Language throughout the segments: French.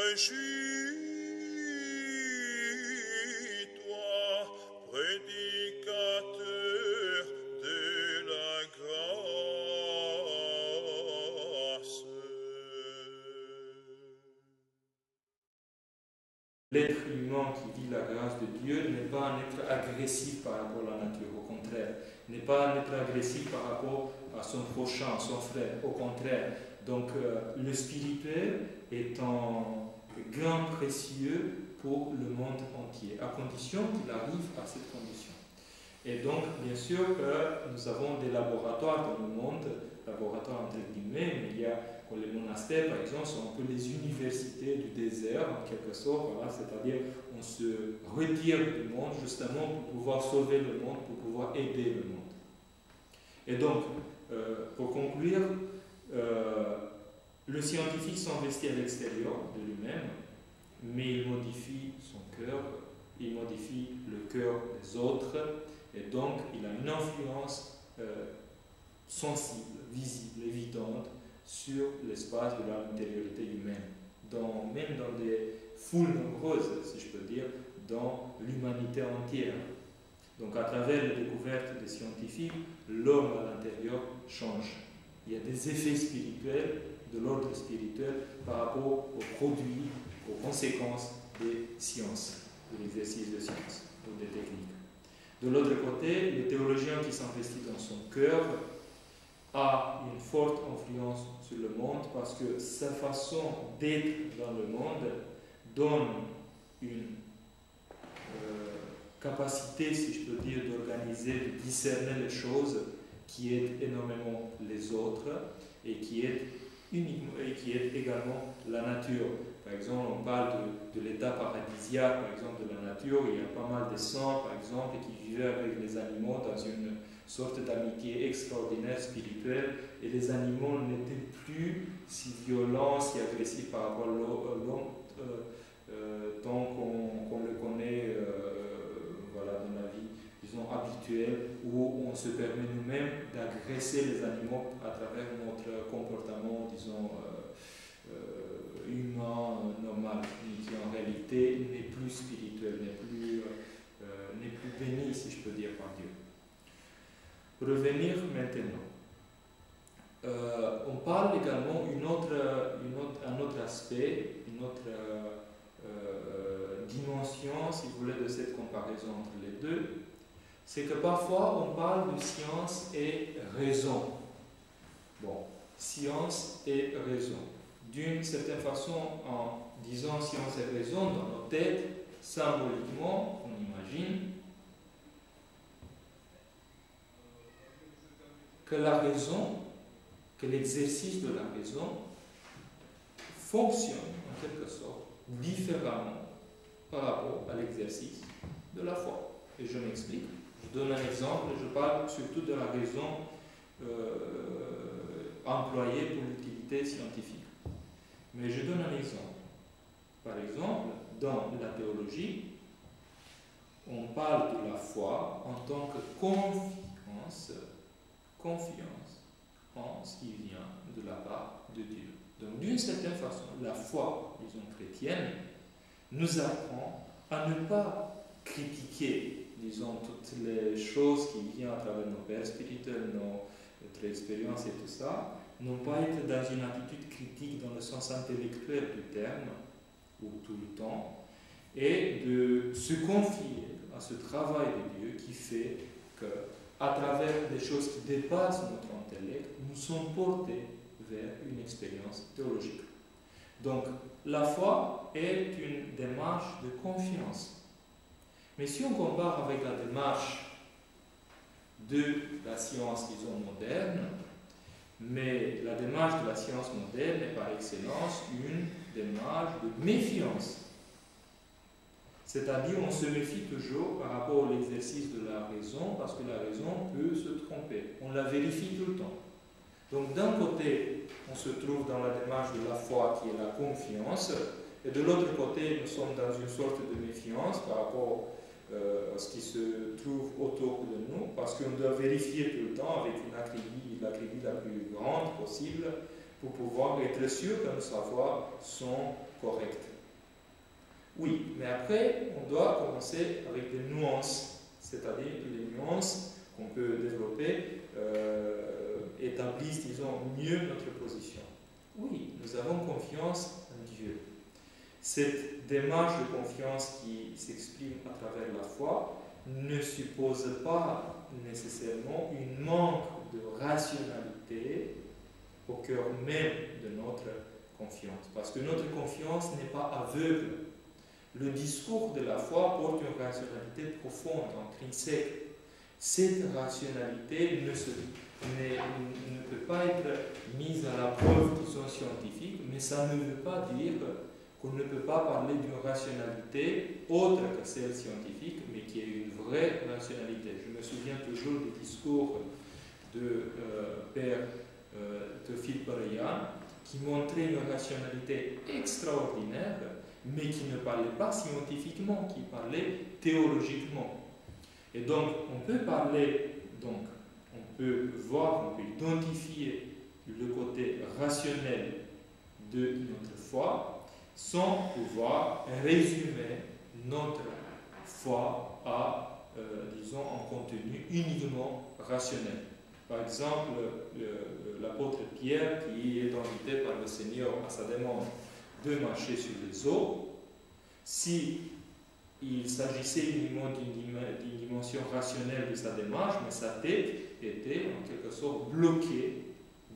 Réjouis-toi, prédicateur de la grâce. L'être humain qui vit la grâce de Dieu n'est pas un être agressif par rapport à la nature, au contraire. N'est pas un être agressif par rapport à son prochain, à son frère, au contraire. Donc le spirituel est un gain précieux pour le monde entier, à condition qu'il arrive à cette condition. Et donc, bien sûr, nous avons des laboratoires dans le monde, laboratoires entre guillemets, mais il y a les monastères, par exemple, sont un peu les universités du désert, en quelque sorte, voilà, c'est-à-dire on se retire du monde justement pour pouvoir sauver le monde, pour pouvoir aider le monde. Et donc, pour conclure, le scientifique s'investit à l'extérieur de lui-même, mais il modifie son cœur, il modifie le cœur des autres, et donc il a une influence sensible, visible, évidente sur l'espace de l'intériorité humaine, même dans des foules nombreuses, si je peux dire, dans l'humanité entière. Donc à travers les découvertes des scientifiques, l'homme à l'intérieur change. Il y a des effets spirituels, de l'ordre spirituel, par rapport aux produits, aux conséquences des sciences, de l'exercice de sciences ou des techniques. De l'autre côté, le théologien qui s'investit dans son cœur a une forte influence sur le monde parce que sa façon d'être dans le monde donne une capacité, si je peux dire, d'organiser, de discerner les choses qui aident énormément les autres et qui aident également la nature. Par exemple, on parle de l'état paradisiaque, par exemple, de la nature. Il y a pas mal de saints, par exemple, qui vivaient avec les animaux dans une sorte d'amitié extraordinaire, spirituelle, et les animaux n'étaient plus si violents, si agressifs par rapport à l'homme, tant qu'on le connaît voilà, dans la vie, disons, habituelle, où on se permet nous-mêmes d'agresser les animaux à travers notre comportement, disons, humain, normal, qui en réalité n'est plus spirituel, n'est plus béni, si je peux dire, par Dieu. Revenir maintenant. On parle également un autre aspect, une autre dimension, si vous voulez, de cette comparaison entre les deux, c'est que parfois on parle de science et raison. Bon, science et raison. D'une certaine façon, en disant science et raison, dans nos têtes, symboliquement, on imagine que la raison, que l'exercice de la raison fonctionne en quelque sorte différemment par rapport à l'exercice de la foi. Et je m'explique. Je donne un exemple, je parle surtout de la raison employée pour l'utilité scientifique. Mais je donne un exemple. Par exemple, dans la théologie, on parle de la foi en tant que confiance en ce qui vient de la part de Dieu. Donc, d'une certaine façon, la foi, disons, chrétienne, nous apprend à ne pas critiquer, disons, toutes les choses qui viennent à travers nos pères spirituels, notre expérience et tout ça, non pas être dans une attitude critique dans le sens intellectuel du terme, ou tout le temps, et de se confier à ce travail de Dieu qui fait que, à travers des choses qui dépassent notre intellect, nous sommes portés vers une expérience théologique. Donc, la foi est une démarche de confiance. Mais si on compare avec la démarche de la science, disons, moderne, mais la démarche de la science moderne est par excellence une démarche de méfiance. C'est-à-dire, on se méfie toujours par rapport à l'exercice de la raison, parce que la raison peut se tromper. On la vérifie tout le temps. Donc, d'un côté, on se trouve dans la démarche de la foi qui est la confiance, et de l'autre côté, nous sommes dans une sorte de méfiance par rapport à ce qui se trouve autour de nous, parce qu'on doit vérifier tout le temps avec une acribie la plus grande possible pour pouvoir être sûr que nos savoirs sont corrects. Oui, mais après, on doit commencer avec des nuances, c'est-à-dire les nuances qu'on peut développer établissent, disons, mieux notre position. Oui, nous avons confiance en Dieu. Cette démarche de confiance qui s'exprime à travers la foi ne suppose pas nécessairement une manque de rationalité au cœur même de notre confiance, parce que notre confiance n'est pas aveugle. Le discours de la foi porte une rationalité profonde, intrinsèque. Cette rationalité ne peut pas être mise à la preuve, disons, scientifique, mais ça ne veut pas dire qu'on ne peut pas parler d'une rationalité autre que celle scientifique, mais qui est une vraie rationalité. Je me souviens toujours du discours de Père Théophile Parayan, qui montrait une rationalité extraordinaire, mais qui ne parlait pas scientifiquement, qui parlait théologiquement. Et donc, on peut parler, donc, on peut voir, on peut identifier le côté rationnel de notre foi sans pouvoir résumer notre foi à, disons, un contenu uniquement rationnel. Par exemple, l'apôtre Pierre, qui est invité par le Seigneur à sa demande de marcher sur les eaux, si il s'agissait uniquement d'une dimension rationnelle de sa démarche, mais sa tête était en quelque sorte bloquée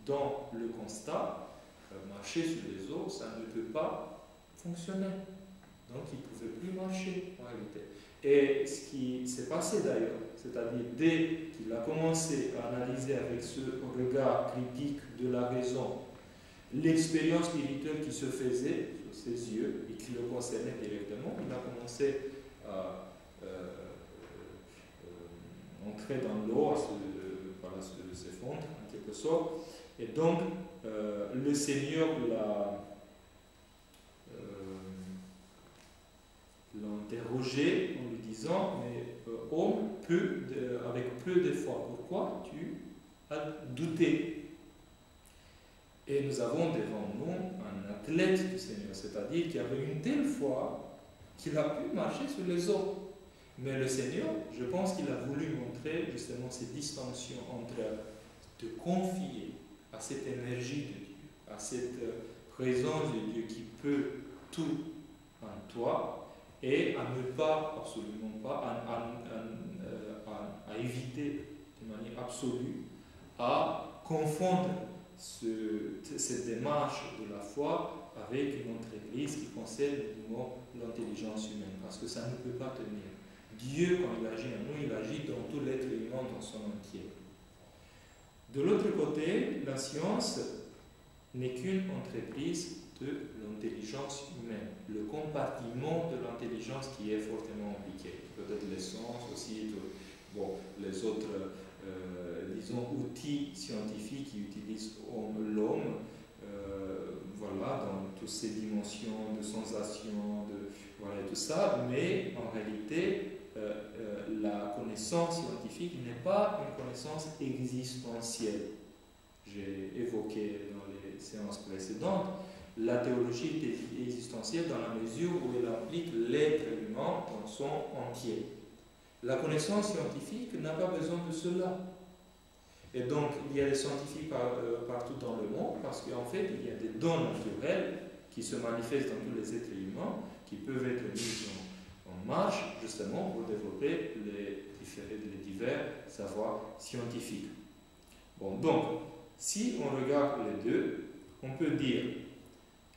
dans le constat que marcher sur les eaux, ça ne peut pas fonctionner. Donc il ne pouvait plus marcher en réalité. Et ce qui s'est passé d'ailleurs, c'est-à-dire dès qu'il a commencé à analyser avec ce regard critique de la raison l'expérience spirituelle qui se faisait sur ses yeux et qui le concernait directement, il a commencé à entrer dans l'eau, à se fondre en quelque sorte. Et donc, le Seigneur l'a interrogé en lui disant, mais homme, avec peu de foi, pourquoi tu as douté? Et nous avons devant nous un athlète du Seigneur, c'est-à-dire qui avait une telle foi qu'il a pu marcher sur les eaux. Mais le Seigneur, je pense qu'il a voulu montrer justement cette distinction entre te confier à cette énergie de Dieu, à cette présence de Dieu qui peut tout en toi, et à ne pas, absolument pas, à éviter de manière absolue, à confondre cette démarche de la foi avec une entreprise qui concerne l'intelligence humaine, parce que ça ne peut pas tenir. Dieu, quand il agit en nous, il agit dans tout l'être humain dans son entier. De l'autre côté, la science n'est qu'une entreprise de l'intelligence humaine, le compartiment de l'intelligence qui est fortement impliqué. Peut-être les sciences aussi, les autres disons, outils scientifiques qui utilisent l'homme, voilà, dans toutes ces dimensions de sensation, voilà, tout ça, mais en réalité, la connaissance scientifique n'est pas une connaissance existentielle. J'ai évoqué dans les séances précédentes, la théologie est existentielle dans la mesure où elle implique l'être humain dans son entier. La connaissance scientifique n'a pas besoin de cela. Et donc, il y a des scientifiques partout dans le monde parce qu'en fait, il y a des dons naturels qui se manifestent dans tous les êtres humains qui peuvent être mis en marche justement pour développer les divers savoirs scientifiques. Bon, donc, si on regarde les deux, on peut dire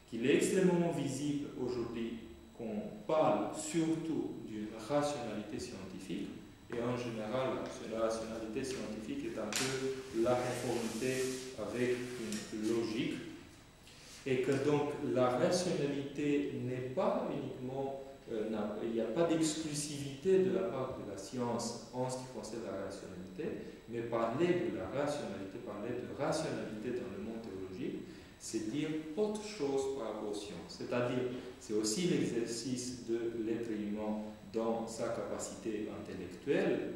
qu'il est extrêmement visible aujourd'hui qu'on parle surtout d'une rationalité scientifique, et en général, la rationalité scientifique est un peu la conformité avec une logique, et que donc la rationalité n'est pas uniquement, il n'y a pas d'exclusivité de la part de la science en ce qui concerne la rationalité, mais parler de la rationalité, parler de rationalité dans le monde théologique, c'est dire autre chose par rapport aux sciences. C'est-à-dire, c'est aussi l'exercice de l'être humain dans sa capacité intellectuelle,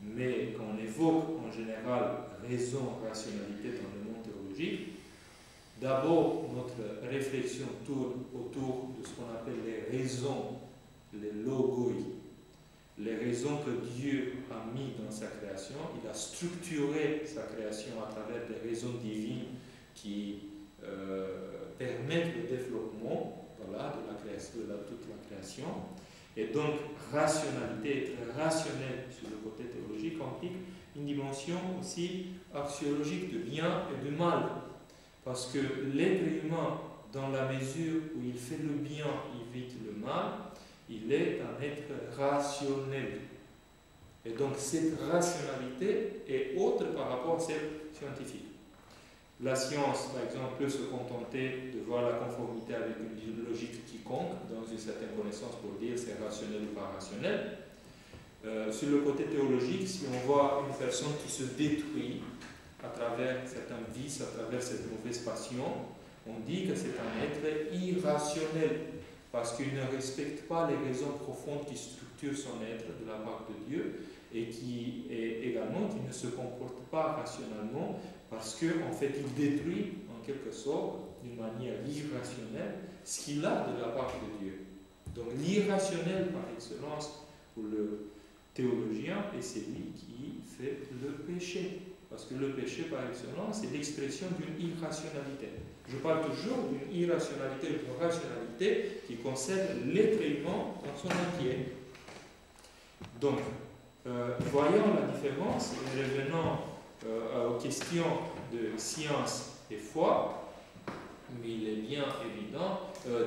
mais quand on évoque en général raison, rationalité dans le monde théologique, d'abord notre réflexion tourne autour de ce qu'on appelle les raisons les logoi, les raisons que Dieu a mis dans sa création. Il a structuré sa création à travers des raisons divines qui permettent le développement, voilà, de la création, de toute la création. Et donc, rationalité, être rationnel sur le côté théologique implique une dimension aussi axiologique de bien et de mal. Parce que l'être humain, dans la mesure où il fait le bien, il évite le mal, il est un être rationnel. Et donc cette rationalité est autre par rapport à celle scientifique. La science, par exemple, peut se contenter de voir la conformité avec une logique quiconque, dans une certaine connaissance pour dire c'est rationnel ou pas rationnel. Sur le côté théologique, si on voit une personne qui se détruit à travers certains vices, à travers cette mauvaise passion, on dit que c'est un être irrationnel, parce qu'il ne respecte pas les raisons profondes qui structurent son être de la part de Dieu, et qui également qui ne se comporte pas rationnellement, parce qu'en fait il détruit en quelque sorte, d'une manière irrationnelle, ce qu'il a de la part de Dieu. Donc l'irrationnel par excellence pour le théologien est celui qui fait le péché. Parce que le péché par excellence c'est l'expression d'une irrationalité. Je parle toujours d'une irrationalité, d'une rationalité qui concerne l'être humain dans son entier. Donc, voyons la différence et revenons aux questions de science et foi. Mais il est bien évident,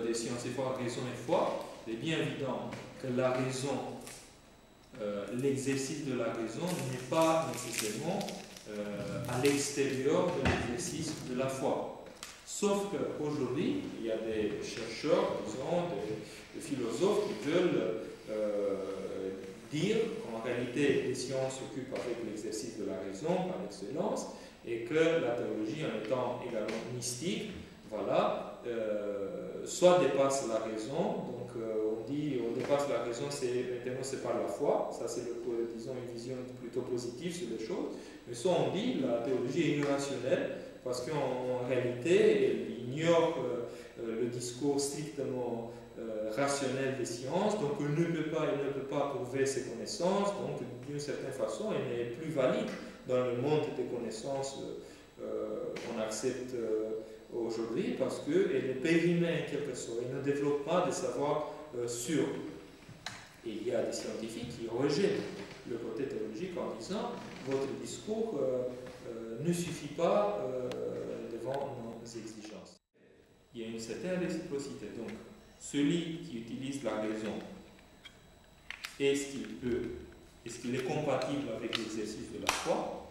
des sciences et foi, raison et foi, il est bien évident que la raison, l'exercice de la raison n'est pas nécessairement à l'extérieur de l'exercice de la foi. Sauf qu'aujourd'hui, il y a des chercheurs, disons, des philosophes qui veulent dire qu'en réalité, les sciences s'occupent avec l'exercice de la raison par excellence et que la théologie, en étant également mystique, voilà, soit dépasse la raison, donc on dit on dépasse la raison, maintenant c'est par la foi, ça c'est disons une vision plutôt positive sur les choses, mais soit on dit la théologie est irrationnelle parce qu'en réalité elle ignore le discours strictement rationnel des sciences, donc elle ne peut pas prouver ses connaissances, donc d'une certaine façon elle n'est plus valide dans le monde des connaissances qu'on accepte aujourd'hui parce qu'elle est périmée en quelque sorte, elle ne développe pas des savoirs sûrs. Et il y a des scientifiques qui rejettent le côté théologique en disant votre discours ne suffit pas devant nos exigences. Il y a une certaine réciprocité. Donc, celui qui utilise la raison, est-ce qu'il est compatible avec l'exercice de la foi?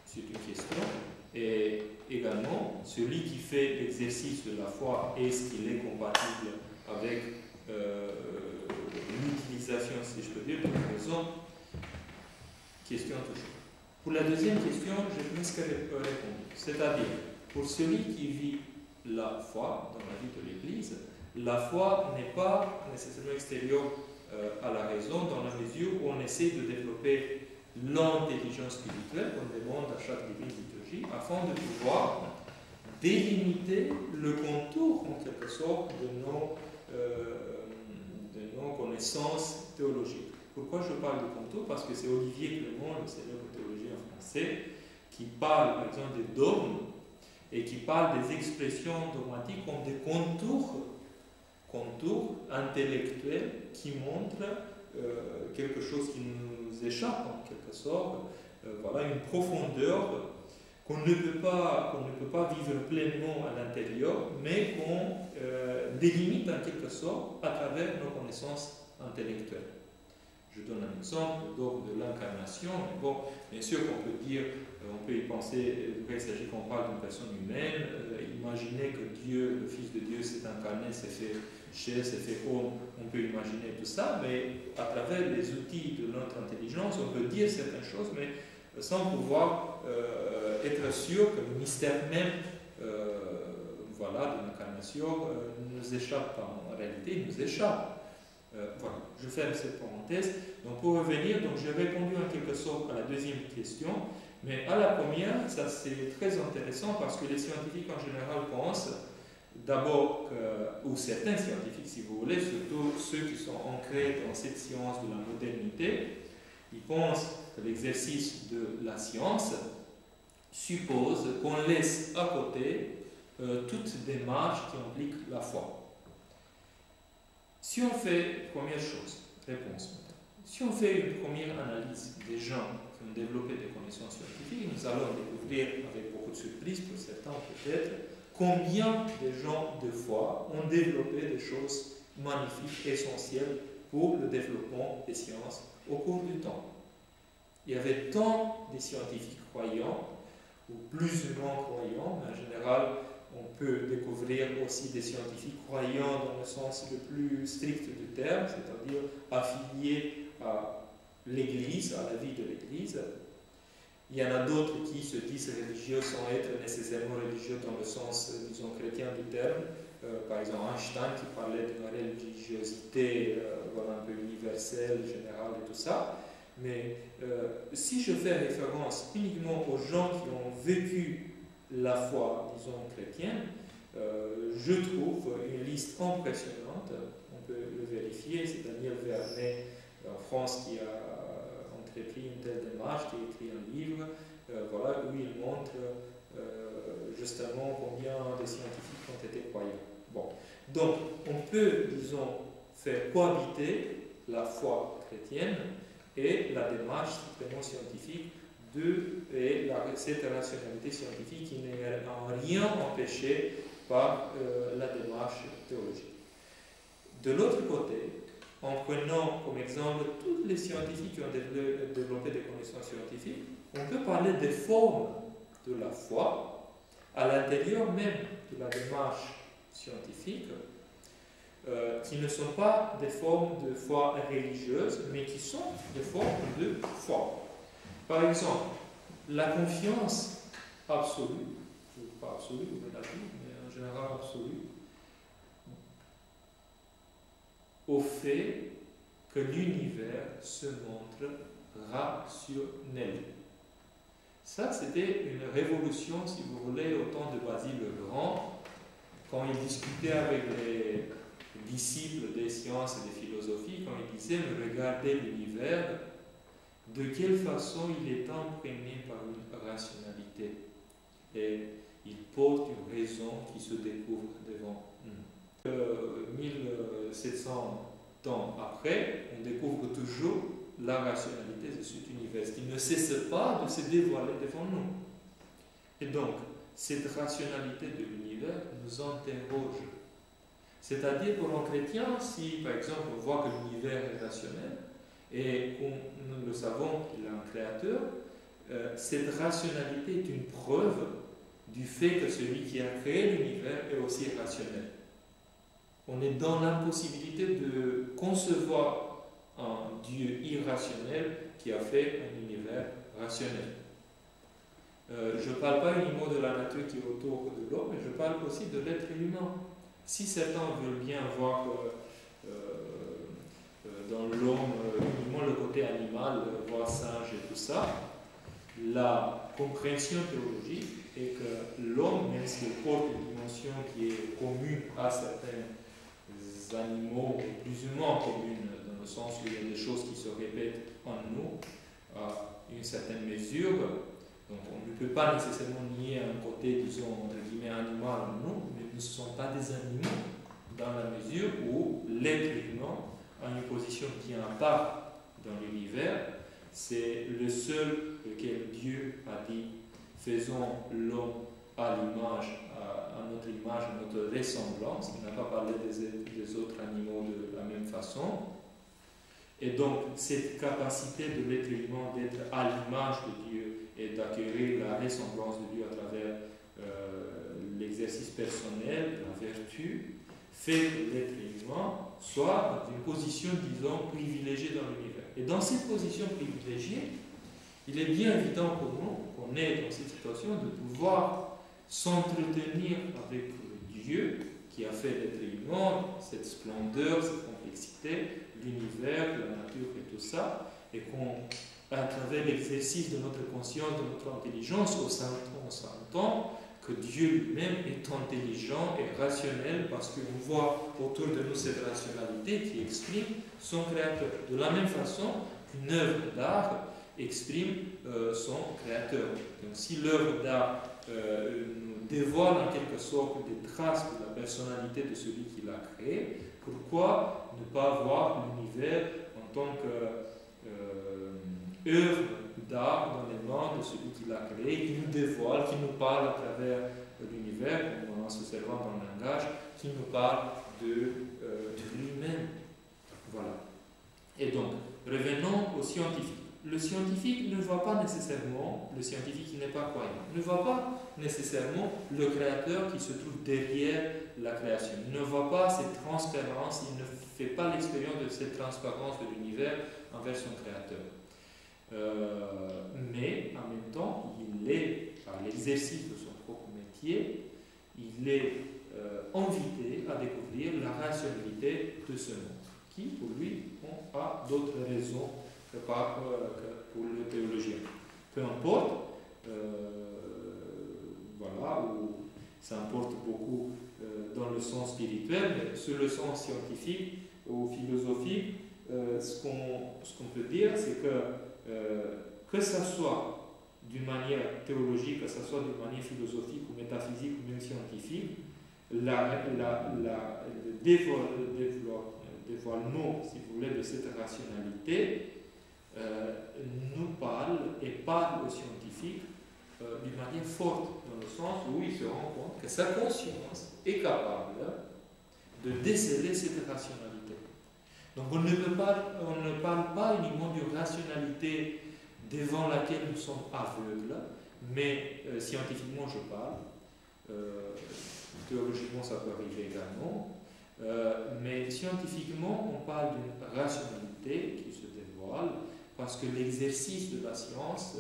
C'est une question. Et également, celui qui fait l'exercice de la foi, est-ce qu'il est compatible avec l'utilisation, si je peux dire, de la raison? Question toujours. Pour la deuxième question, je pense qu'elle peut répondre. C'est-à-dire, pour celui qui vit la foi dans la vie de l'Église, la foi n'est pas nécessairement extérieure à la raison dans la mesure où on essaie de développer l'intelligence spirituelle qu'on demande à chaque divine liturgie afin de pouvoir délimiter le contour en quelque sorte de nos connaissances théologiques. Pourquoi je parle de contour? Parce que c'est Olivier Clément, le célèbre théologien français, qui parle par exemple des dogmes et qui parle des expressions dogmatiques comme des contours intellectuels qui montrent quelque chose qui nous échappe en quelque sorte, voilà, une profondeur qu'on ne peut pas vivre pleinement à l'intérieur, mais qu'on délimite en quelque sorte à travers nos connaissances intellectuelles. Je donne un exemple de l'incarnation. Bon, bien sûr qu'on peut dire, on peut y penser, il s'agit qu'on parle d'une personne humaine, imaginer que Dieu, le Fils de Dieu, s'est incarné, s'est fait chair, s'est fait homme, on peut imaginer tout ça, mais à travers les outils de notre intelligence, on peut dire certaines choses, mais sans pouvoir être sûr que le mystère même voilà, de l'incarnation nous échappe pas. En réalité, il nous échappe. Voilà, je ferme cette parenthèse. Donc pour revenir, donc j'ai répondu en quelque sorte à la deuxième question, mais à la première, ça c'est très intéressant parce que les scientifiques en général pensent d'abord, ou certains scientifiques, si vous voulez, surtout ceux qui sont ancrés dans cette science de la modernité, ils pensent que l'exercice de la science suppose qu'on laisse à côté toute démarche qui implique la foi. Si on fait, première chose, réponse maintenant, si on fait une première analyse des gens qui ont développé des connaissances scientifiques, nous allons découvrir, avec beaucoup de surprises pour certains peut-être, combien de gens de foi ont développé des choses magnifiques, essentielles pour le développement des sciences au cours du temps. Il y avait tant de scientifiques croyants, ou plus ou moins croyants, mais en général, on peut découvrir aussi des scientifiques croyants dans le sens le plus strict du terme, c'est-à-dire affiliés à l'Église, à la vie de l'Église. Il y en a d'autres qui se disent religieux sans être nécessairement religieux dans le sens, disons, chrétien du terme. Par exemple, Einstein qui parlait d'une religiosité voilà, un peu universelle, générale et tout ça. Mais si je fais référence uniquement aux gens qui ont vécu la foi, disons, chrétienne, je trouve une liste impressionnante. On peut le vérifier. C'est Daniel Vernet en France qui a entrepris une telle démarche, qui a écrit un livre voilà, où il montre justement combien de scientifiques ont été croyants. Bon. Donc, on peut, disons, faire cohabiter la foi chrétienne et la démarche strictement scientifique et cette rationalité scientifique qui n'est en rien empêchée par la démarche théologique. De l'autre côté, en prenant comme exemple tous les scientifiques qui ont développé des connaissances scientifiques, on peut parler des formes de la foi à l'intérieur même de la démarche scientifique, qui ne sont pas des formes de foi religieuse, mais qui sont des formes de foi. Par exemple, la confiance absolue, pas absolue ou relative, mais en général absolue, au fait que l'univers se montre rationnel. Ça, c'était une révolution, si vous voulez, au temps de Basile le Grand, quand il discutait avec les disciples des sciences et des philosophies, quand il disait « Regardez l'univers », de quelle façon il est imprégné par une rationalité. Et il porte une raison qui se découvre devant nous. 1700 ans après, on découvre toujours la rationalité de cet univers, qui ne cesse pas de se dévoiler devant nous. Et donc, cette rationalité de l'univers nous interroge. C'est-à-dire, pour un chrétien, si par exemple on voit que l'univers est rationnel, et nous le savons qu'il a un créateur, cette rationalité est une preuve du fait que celui qui a créé l'univers est aussi rationnel. On est dans l'impossibilité de concevoir un Dieu irrationnel qui a fait un univers rationnel. Je ne parle pas uniquement de la nature qui est autour de l'homme, mais je parle aussi de l'être humain. Si certains veulent bien voir dans l'homme uniquement le côté animal, voir singe et tout ça, la compréhension théologique est que l'homme, même s'il porte une dimension qui est commune à certains animaux, plus ou moins commune, dans le sens où il y a des choses qui se répètent en nous, à une certaine mesure. Donc on ne peut pas nécessairement nier un côté, disons, entre guillemets, animal en nous, mais nous ne sommes pas des animaux, dans la mesure où l'être humain a une position bien à part dans l'univers. C'est le seul lequel Dieu a dit « faisons l'homme à l'image, à notre image, à notre ressemblance ». Il n'a pas parlé des autres animaux de la même façon. Et donc, cette capacité de l'être humain d'être à l'image de Dieu et d'acquérir la ressemblance de Dieu à travers l'exercice personnel, la vertu, fait que l'être humain soit dans une position, disons, privilégiée dans l'univers. Et dans cette position privilégiée, il est bien évident pour nous, qu'on est dans cette situation, de pouvoir s'entretenir avec Dieu qui a fait l'être humain, cette splendeur, cette complexité, l'univers, la nature et tout ça, et qu'à travers l'exercice de notre conscience, de notre intelligence, on s'entend que Dieu lui-même est intelligent et rationnel parce qu'on voit autour de nous cette rationalité qui exprime son créateur. De la même façon qu'une œuvre d'art exprime son créateur. Donc si l'œuvre d'art nous dévoile en quelque sorte des traces de la personnalité de celui qui l'a créé, pourquoi ne pas voir l'univers en tant qu'œuvre d'art dans les mains de celui qui l'a créé, qui nous dévoile, qui nous parle à travers l'univers, en se servant d'un langage, qui nous parle de lui-même. Voilà. Et donc, revenons au scientifique. Le scientifique ne voit pas nécessairement, le scientifique qui n'est pas croyant, ne voit pas nécessairement le créateur qui se trouve derrière la création. Il ne voit pas cette transparence, il ne fait pas l'expérience de cette transparence de l'univers envers son créateur. Mais en même temps, il est, par l'exercice de son propre métier, il est invité à découvrir la rationalité de ce monde, qui pour lui a d'autres raisons que pour le théologien. Peu importe, voilà, où ça importe beaucoup dans le sens spirituel, mais sur le sens scientifique ou philosophique, ce qu'on peut dire, c'est que ça soit d'une manière théologique, que ça soit d'une manière philosophique ou métaphysique ou même scientifique, le dévoilement, si vous voulez, de cette rationalité nous parle et parle aux scientifiques d'une manière forte, dans le sens où il se rend compte que sa conscience est capable de déceler cette rationalité. Donc on ne parle pas uniquement d'une rationalité devant laquelle nous sommes aveugles, mais scientifiquement je parle, théologiquement ça peut arriver également, mais scientifiquement on parle d'une rationalité qui se dévoile parce que l'exercice de la science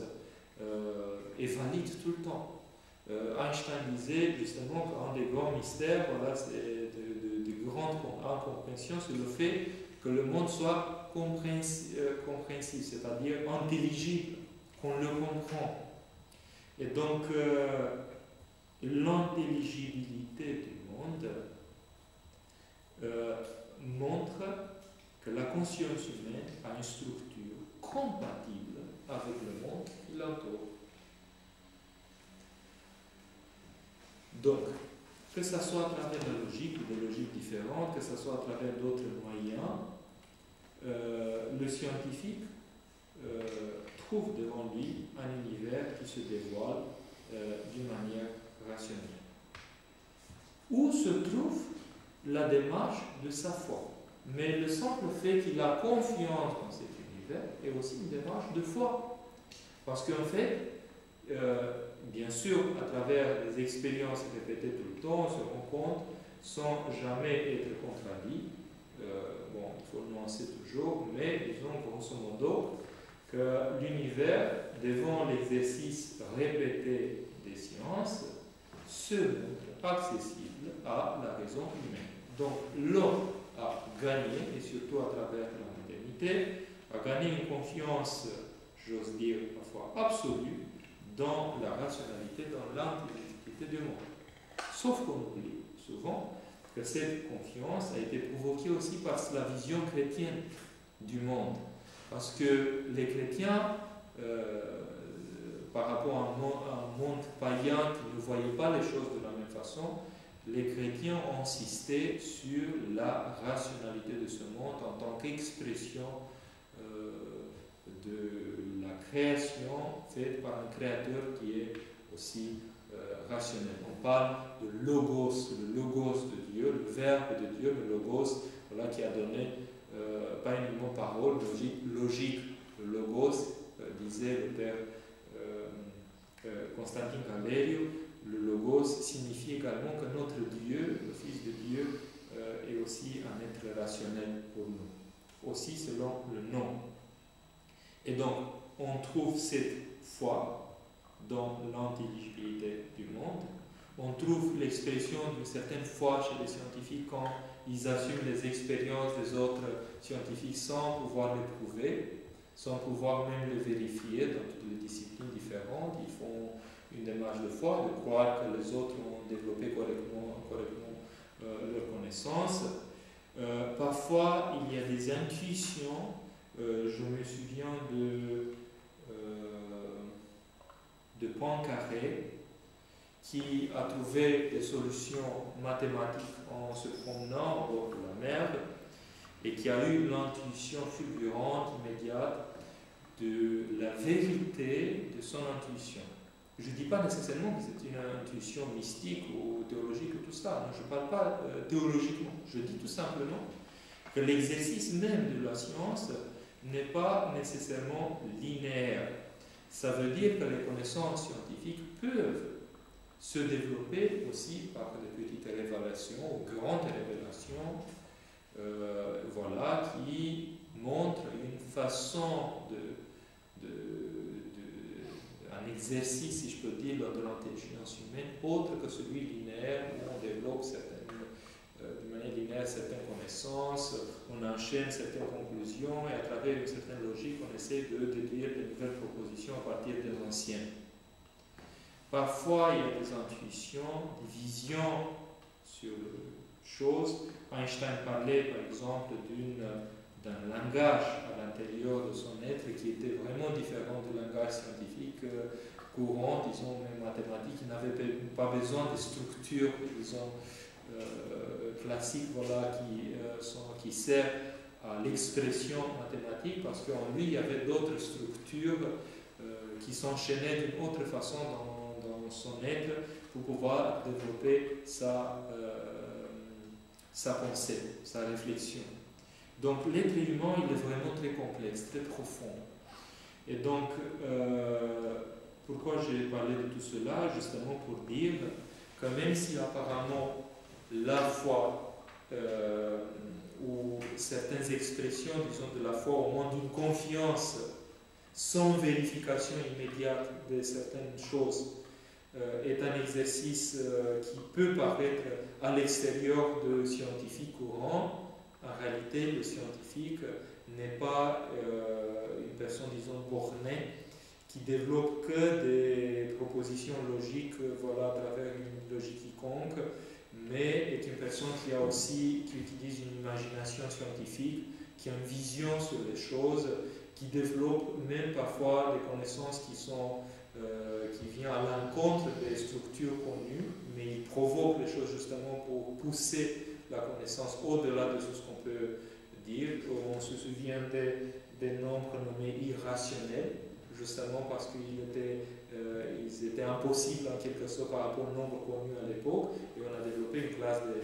est valide tout le temps. Einstein disait justement qu'un des grands mystères, voilà, de grande incompréhension, c'est le fait que le monde soit compréhensible, c'est-à-dire intelligible, qu'on le comprend. Et donc, l'intelligibilité du monde montre que la conscience humaine a une structure compatible avec le monde qui l'entoure. Donc, que ce soit à travers la logique ou des logiques différentes, que ce soit à travers d'autres moyens, le scientifique trouve devant lui un univers qui se dévoile d'une manière rationnelle. Où se trouve la démarche de sa foi? Mais le simple fait qu'il a confiance dans cet univers est aussi une démarche de foi. Parce qu'en fait, bien sûr, à travers des expériences répétées tout le temps, on se rend compte, sans jamais être contradit, bon, il faut le nuancer toujours, mais disons grosso modo que l'univers, devant l'exercice répété des sciences, se montre accessible à la raison humaine. Donc l'homme a gagné, et surtout à travers la modernité, a gagné une confiance, j'ose dire parfois absolue, dans la rationalité, dans l'intelligibilité du monde. Sauf qu'on oublie souvent que cette confiance a été provoquée aussi par la vision chrétienne du monde. Parce que les chrétiens, par rapport à un monde païen qui ne voyait pas les choses de la même façon, les chrétiens ont insisté sur la rationalité de ce monde en tant qu'expression de la création faite par un créateur qui est aussi rationnel. On parle de logos, le logos de Dieu, le verbe de Dieu, le logos, voilà, qui a donné pas uniquement parole, logique. Le logos, disait le père Constantin Galerio, le logos signifie également que notre Dieu, le Fils de Dieu, est aussi un être rationnel pour nous, aussi selon le nom. Et donc, on trouve cette foi dans l'intelligibilité du monde. On trouve l'expression d'une certaine foi chez les scientifiques quand ils assument les expériences des autres scientifiques sans pouvoir les prouver, sans pouvoir même le vérifier dans toutes les disciplines différentes. Ils font une démarche de foi, de croire que les autres ont développé correctement leurs connaissances. Parfois, il y a des intuitions. Je me souviens de Poincaré, qui a trouvé des solutions mathématiques en se promenant au bord de la mer et qui a eu l'intuition fulgurante, immédiate, de la vérité de son intuition. Je ne dis pas nécessairement que c'est une intuition mystique ou théologique ou tout ça. Non, je ne parle pas théologiquement. Je dis tout simplement que l'exercice même de la science n'est pas nécessairement linéaire. Ça veut dire que les connaissances scientifiques peuvent se développer aussi par des petites révélations ou grandes révélations, qui montrent une façon un exercice, si je peux dire, de l'intelligence humaine, autre que celui linéaire où on développe de manière linéaire certaines connaissances, on enchaîne certaines conclusions et à travers une certaine logique, on essaie de déduire de nouvelles propositions à partir des anciennes. Parfois, il y a des intuitions, des visions sur les choses. Einstein parlait, par exemple, d'un langage à l'intérieur de son être qui était vraiment différent du langage scientifique courant, disons, même mathématique. Il n'avait pas besoin de structures, disons, classiques, qui servent à l'expression mathématique, parce qu'en lui, il y avait d'autres structures qui s'enchaînaient d'une autre façon dans son être pour pouvoir développer sa pensée, sa réflexion. Donc l'être humain, il est vraiment très complexe, très profond. Et donc, pourquoi j'ai parlé de tout cela? Justement pour dire que même si apparemment la foi ou certaines expressions, disons, de la foi, au moins d'une confiance sans vérification immédiate de certaines choses, est un exercice qui peut paraître à l'extérieur de scientifiques courants. En réalité, le scientifique n'est pas une personne, disons, bornée, qui développe que des propositions logiques, à travers une logique quiconque, mais est une personne qui utilise une imagination scientifique, qui a une vision sur les choses, qui développe même parfois des connaissances qui viennent à l'encontre des structures connues, mais il provoque les choses justement pour pousser la connaissance au-delà de ce qu'on peut dire. On se souvient des nombres nommés irrationnels, justement parce qu'ils étaient impossibles en quelque sorte par rapport aux nombres connus à l'époque, et on a développé une classe de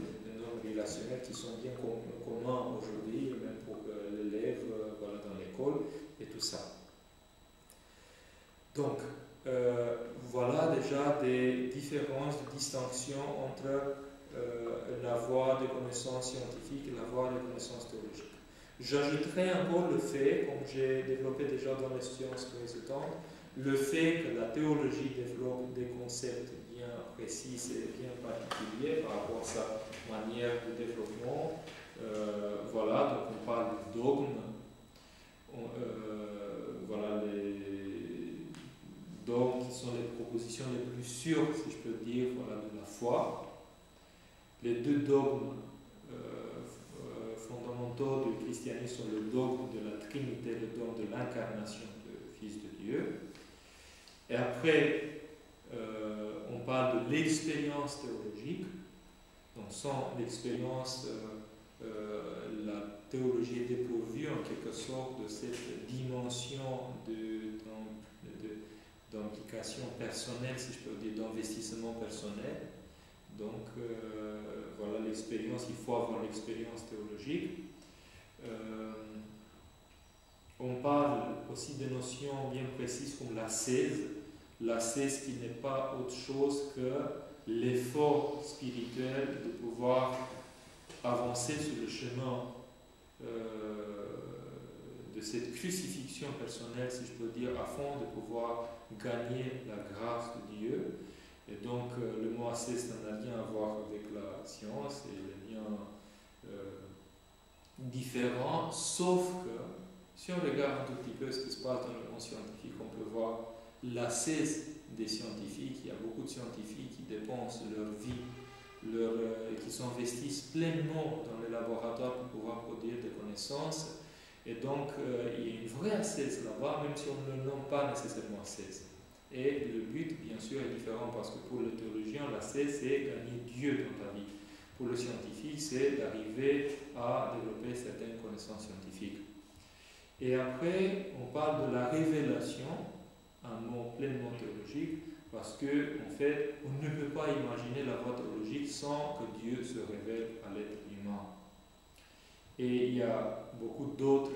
nombres irrationnels qui sont bien communs aujourd'hui, même pour l'élève dans l'école, et tout ça. Donc, voilà déjà des différences, des distinctions entre la voie des connaissances scientifiques et la voie des connaissances théologiques. J'ajouterai encore le fait, comme j'ai développé déjà dans les sciences précédentes, le fait que la théologie développe des concepts bien précis et bien particuliers par rapport à sa manière de développement. Donc on parle de dogmes. Les dogmes qui sont les propositions les plus sûres, si je peux dire, de la foi. Les deux dogmes fondamentaux du christianisme sont le dogme de la Trinité, le dogme de l'incarnation du Fils de Dieu. Et après, on parle de l'expérience théologique. Donc sans l'expérience, la théologie est dépourvue en quelque sorte de cette dimension d'implication personnelle, si je peux dire, d'investissement personnel. Donc l'expérience, il faut avoir l'expérience théologique. On parle aussi de notions bien précises comme l'ascèse. L'ascèse qui n'est pas autre chose que l'effort spirituel de pouvoir avancer sur le chemin de cette crucifixion personnelle, si je peux dire, afin de pouvoir gagner la grâce de Dieu. Et donc, le mot ascèse n'a rien à voir avec la science, et il est bien différent, sauf que Si on regarde un tout petit peu ce qui se passe dans le monde scientifique, on peut voir l'ascèse des scientifiques. Il y a beaucoup de scientifiques qui dépensent leur vie, qui s'investissent pleinement dans les laboratoires pour pouvoir produire des connaissances. Et donc, il y a une vraie ascèse là-bas, même si on ne le nomme pas nécessairement ascèse. Et le but, bien sûr, est différent parce que pour le théologien, l'ascèse, c'est gagner Dieu dans ta vie. Pour le scientifique, c'est d'arriver à développer certaines connaissances scientifiques. Et après, on parle de la révélation, un mot pleinement théologique, parce que, en fait, on ne peut pas imaginer la voie théologique sans que Dieu se révèle à l'être humain. Et il y a beaucoup d'autres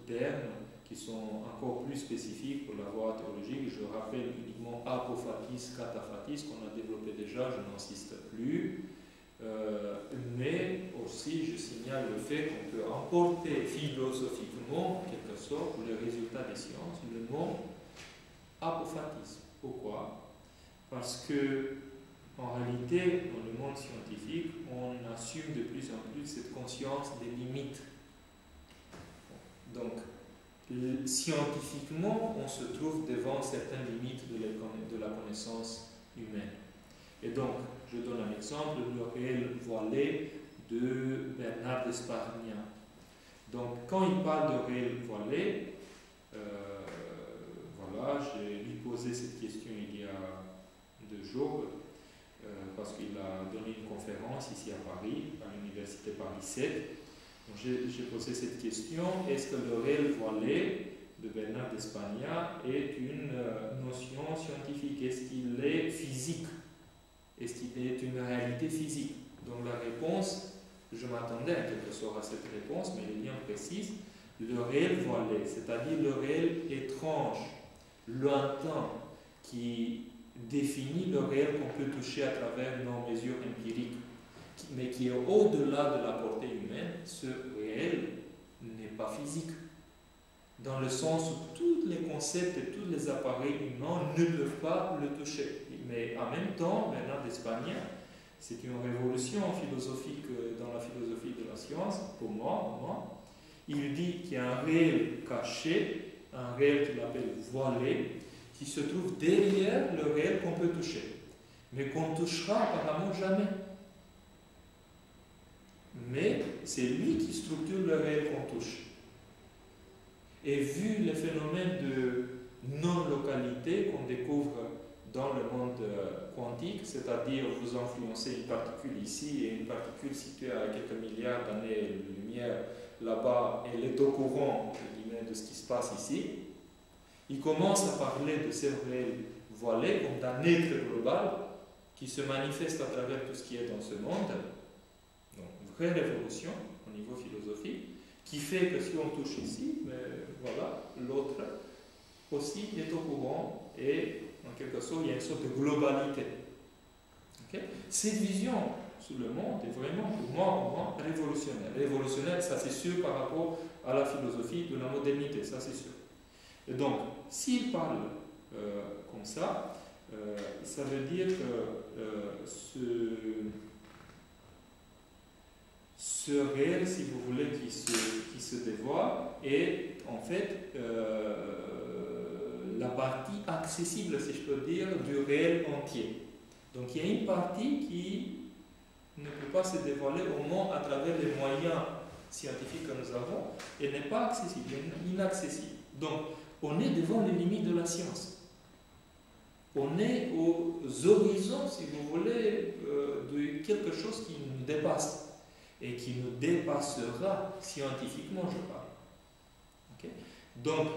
termes qui sont encore plus spécifiques pour la voie théologique. Je rappelle uniquement apophatis, cataphatis, qu'on a développé déjà, je n'insiste plus. Mais aussi, je signale le fait qu'on peut emporter philosophiquement, en quelque sorte, pour les résultats des sciences, le mot apophatisme. Pourquoi? Parce que, en réalité, dans le monde scientifique, on assume de plus en plus cette conscience des limites. Donc, scientifiquement, on se trouve devant certaines limites de la connaissance humaine. Et donc, je donne un exemple, le réel voilé de Bernard d'Espargna. Donc, quand il parle de réel voilé, voilà, j'ai lui posé cette question il y a 2 jours, parce qu'il a donné une conférence ici à Paris, à l'université Paris 7. J'ai posé cette question, est-ce que le réel voilé de Bernard d'Espargna est une notion scientifique? Est-ce qu'il est physique? Est-ce qu'il est une réalité physique? Donc la réponse, je m'attendais en quelque sorte à cette réponse, mais elle est bien précise. Le réel voilé, c'est-à-dire le réel étrange, lointain, qui définit le réel qu'on peut toucher à travers nos mesures empiriques, mais qui est au-delà de la portée humaine, ce réel n'est pas physique. Dans le sens où tous les concepts et tous les appareils humains ne peuvent pas le toucher. Mais en même temps, Bernard d'Espargna, c'est une révolution philosophique dans la philosophie de la science, pour moi. Il dit qu'il y a un réel caché, un réel qu'il appelle voilé, qui se trouve derrière le réel qu'on peut toucher, mais qu'on ne touchera apparemment jamais. Mais c'est lui qui structure le réel qu'on touche. Et vu les phénomènes de non-localité qu'on découvre dans le monde quantique, c'est-à-dire vous influencez une particule ici et une particule située à quelques milliards d'années-lumière là-bas, elle est au courant de ce qui se passe ici, il commence à parler de ces réels voilés comme d'un être global qui se manifeste à travers tout ce qui est dans ce monde. Donc, une vraie révolution au niveau philosophique qui fait que si on touche ici, mais voilà, l'autre aussi est au courant et en quelque sorte, il y a une sorte de globalité. Okay? Cette vision sur le monde est vraiment, pour moi, révolutionnaire. Révolutionnaire, ça c'est sûr par rapport à la philosophie de la modernité, ça c'est sûr. Et donc, s'il parle comme ça veut dire que ce réel, si vous voulez, qui se dévoile est en fait la partie accessible, si je peux dire, du réel entier. Donc il y a une partie qui ne peut pas se dévoiler au moins à travers les moyens scientifiques que nous avons et n'est pas accessible, inaccessible. Donc on est devant les limites de la science. On est aux horizons, si vous voulez, de quelque chose qui nous dépasse et qui nous dépassera scientifiquement, je parle. Okay? Donc,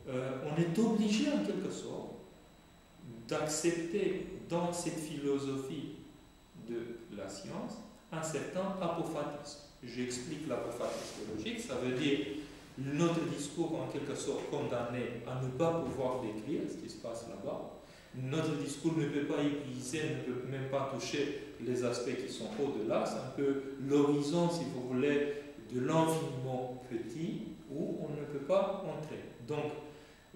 on est obligé en quelque sorte d'accepter dans cette philosophie de la science un certain apophatisme. J'explique l'apophatisme théologique, ça veut dire notre discours en quelque sorte condamné à ne pas pouvoir décrire ce qui se passe là-bas. Notre discours ne peut pas épuiser, ne peut même pas toucher les aspects qui sont au-delà. C'est un peu l'horizon, si vous voulez, de l'infiniment petit où on ne peut pas entrer. Donc,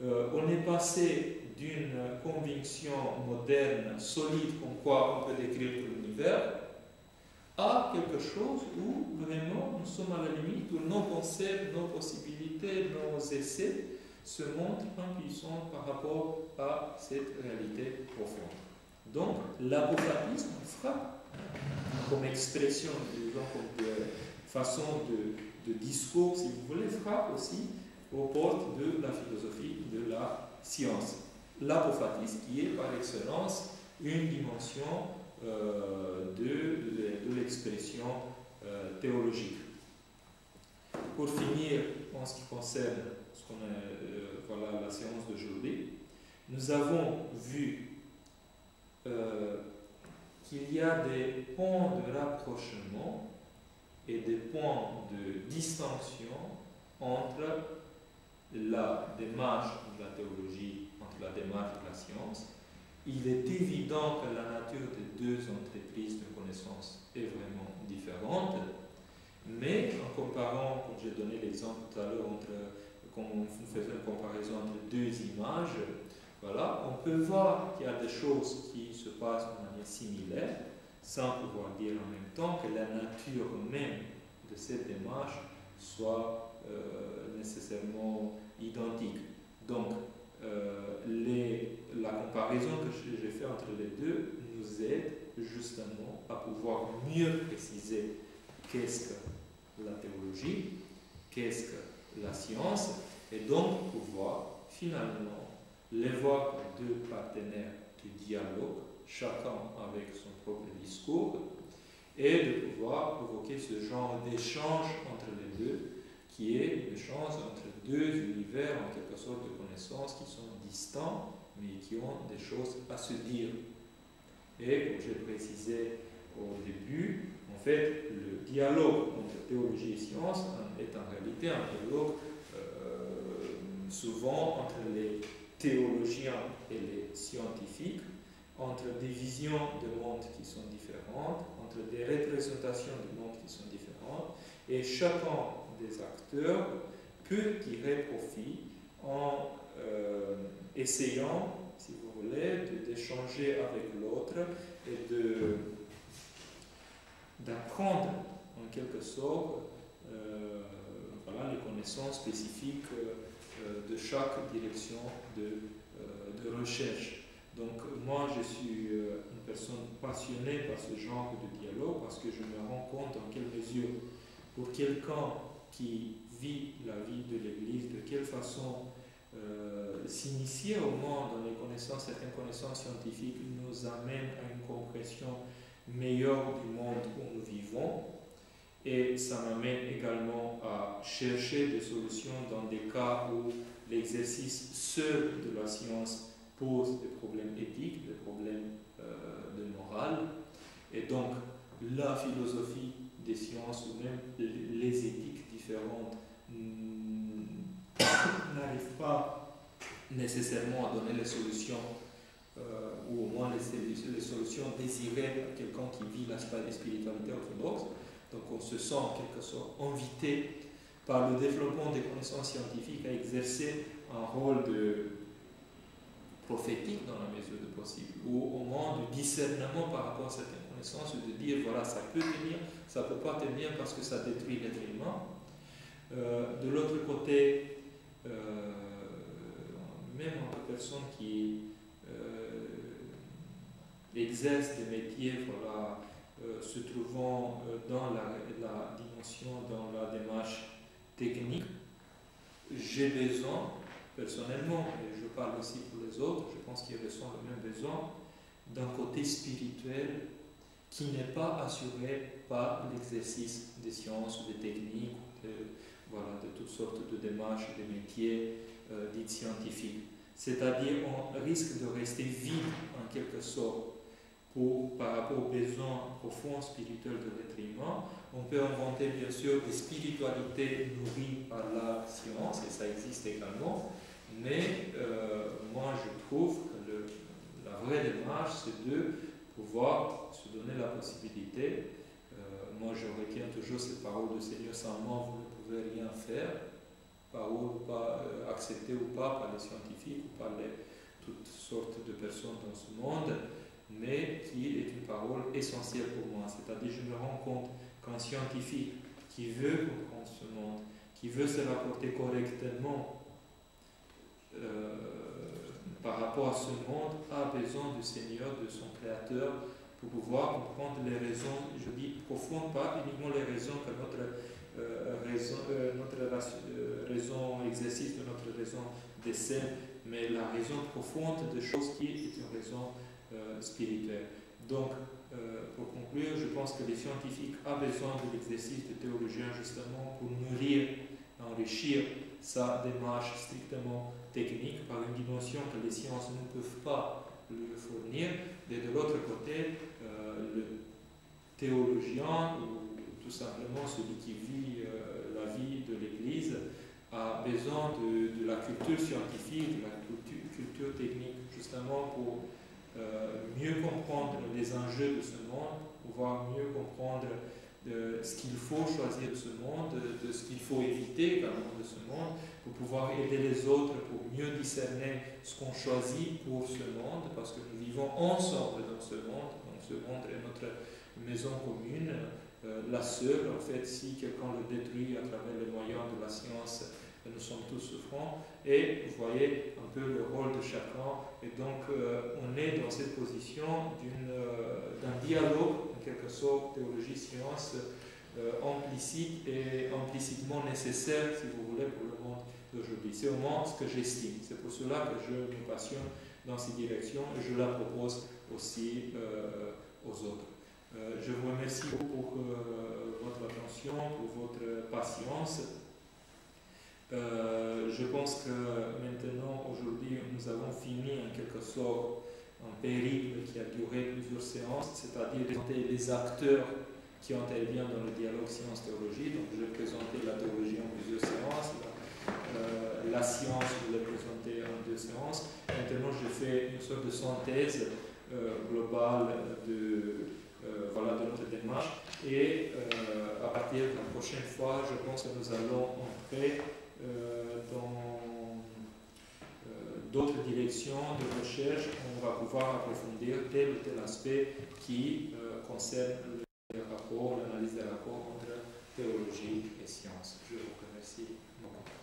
on est passé d'une conviction moderne, solide, comme quoi on peut décrire tout l'univers, à quelque chose où vraiment nous sommes à la limite, où nos concepts, nos possibilités, nos essais se montrent impuissants par rapport à cette réalité profonde. Donc, l'apophatisme frappe comme expression, disons, comme façon de discours, si vous voulez, frappe aussi aux portes de la philosophie, de la science. L'apophatisme qui est par excellence une dimension de l'expression théologique. Pour finir, en ce qui concerne voilà, la séance d'aujourd'hui, nous avons vu qu'il y a des points de rapprochement et des points de distinction entre la démarche de la théologie, entre la démarche de la science. Il est évident que la nature des deux entreprises de connaissance est vraiment différente, mais en comparant, comme j'ai donné l'exemple tout à l'heure, quand on faisait une comparaison entre deux images, voilà, on peut voir qu'il y a des choses qui se passent de manière similaire, sans pouvoir dire en même temps que la nature même de cette démarche soit nécessairement identique. Donc, la comparaison que j'ai faite entre les deux nous aide justement à pouvoir mieux préciser qu'est-ce que la théologie, qu'est-ce que la science, et donc pouvoir finalement les voir comme deux partenaires du dialogue, chacun avec son propre discours, et de pouvoir provoquer ce genre d'échange entre les deux, qui est l'échange entre deux univers, en quelque sorte, de connaissances qui sont distants, mais qui ont des choses à se dire. Et comme j'ai précisé au début, en fait, le dialogue entre théologie et science est en réalité un dialogue souvent entre les théologiens et les scientifiques, entre des visions de monde qui sont différentes, entre des représentations du monde qui sont différentes, et chacun des acteurs peut tirer profit en essayant, si vous voulez, d'échanger avec l'autre et d'apprendre en quelque sorte voilà, les connaissances spécifiques de chaque direction de recherche. Donc moi je suis une personne passionnée par ce genre de dialogue parce que je me rends compte en quelle mesure pour quelqu'un qui vit la vie de l'Église, de quelle façon s'initier au moins dans les connaissances, certaines connaissances scientifiques nous amène à une compréhension meilleure du monde où nous vivons. Et ça m'amène également à chercher des solutions dans des cas où l'exercice seul de la science pose des problèmes éthiques, des problèmes de morale. Et donc, la philosophie des sciences ou même les éthiques différentes n'arrivent pas nécessairement à donner les solutions ou au moins les solutions désirées par quelqu'un qui vit la spiritualité orthodoxe. Donc on se sent en quelque sorte invité par le développement des connaissances scientifiques à exercer un rôle de prophétique dans la mesure du possible, ou au moins de discernement par rapport à certaines connaissances, de dire voilà, ça peut tenir, ça ne peut pas tenir parce que ça détruit l'être humain. De l'autre côté, même entre personnes qui exercent des métiers, voilà, se trouvant dans la dimension, dans la démarche technique, j'ai besoin, personnellement, et je parle aussi pour les autres, je pense qu'ils ressentent le même besoin, d'un côté spirituel qui n'est pas assuré par l'exercice des sciences ou des techniques, voilà, de toutes sortes de démarches, de métiers dits scientifiques. C'est-à-dire on risque de rester vide en quelque sorte par rapport aux besoins profonds spirituels de l'être humain. On peut inventer bien sûr des spiritualités nourries par la science, et ça existe également, mais moi je trouve que la vraie démarche c'est de pouvoir se donner la possibilité, moi je retiens toujours cette parole du Seigneur, sans moi vous ne pouvez rien faire, parole pas acceptée ou pas par les scientifiques ou par toutes sortes de personnes dans ce monde, mais qui est une parole essentielle pour moi. C'est-à-dire, je me rends compte qu'un scientifique qui veut comprendre ce monde, qui veut se rapporter correctement par rapport à ce monde, a besoin du Seigneur, de son Créateur, pour pouvoir comprendre les raisons, je dis profondes, pas uniquement les raisons que raison exercice de notre raison d'essai, mais la raison profonde de choses qui est une raison spirituelle. Donc, pour conclure, je pense que les scientifiques ont besoin de l'exercice de théologien justement pour nourrir, enrichir sa démarche strictement technique par une dimension que les sciences ne peuvent pas lui fournir. Et de l'autre côté, le théologien ou tout simplement celui qui vit la vie de l'Église a besoin de la culture scientifique, de la culture technique, justement pour mieux comprendre les enjeux de ce monde, pouvoir mieux comprendre ce qu'il faut choisir de ce monde, de ce qu'il faut éviter également de ce monde, pour pouvoir aider les autres, pour mieux discerner ce qu'on choisit pour ce monde, parce que nous vivons ensemble dans ce monde. Donc ce monde est notre maison commune, la seule. En fait, si quelqu'un le détruit à travers les moyens de la science, nous sommes tous souffrants. Et vous voyez un peu le rôle de chacun. Et donc, on est dans cette position d'un dialogue, en quelque sorte, théologie-science, implicite et implicitement nécessaire, si vous voulez, pour le monde d'aujourd'hui. C'est au moins ce que j'estime. C'est pour cela que je me passionne dans ces directions et je la propose aussi aux autres. Je vous remercie pour votre attention, pour votre patience. Je pense que maintenant, aujourd'hui, nous avons fini en quelque sorte un périple qui a duré plusieurs séances, c'est-à-dire présenter les acteurs qui interviennent dans le dialogue science-théologie. Donc, je vais présenter la théologie en plusieurs séances, la science, je l'ai présentée en 2 séances. Maintenant, je fais une sorte de synthèse globale de notre démarche. Et à partir de la prochaine fois, je pense que nous allons entrer dans d'autres directions de recherche. On va pouvoir approfondir tel ou tel aspect qui concerne l'analyse des rapports entre théologie et science. Je vous remercie beaucoup.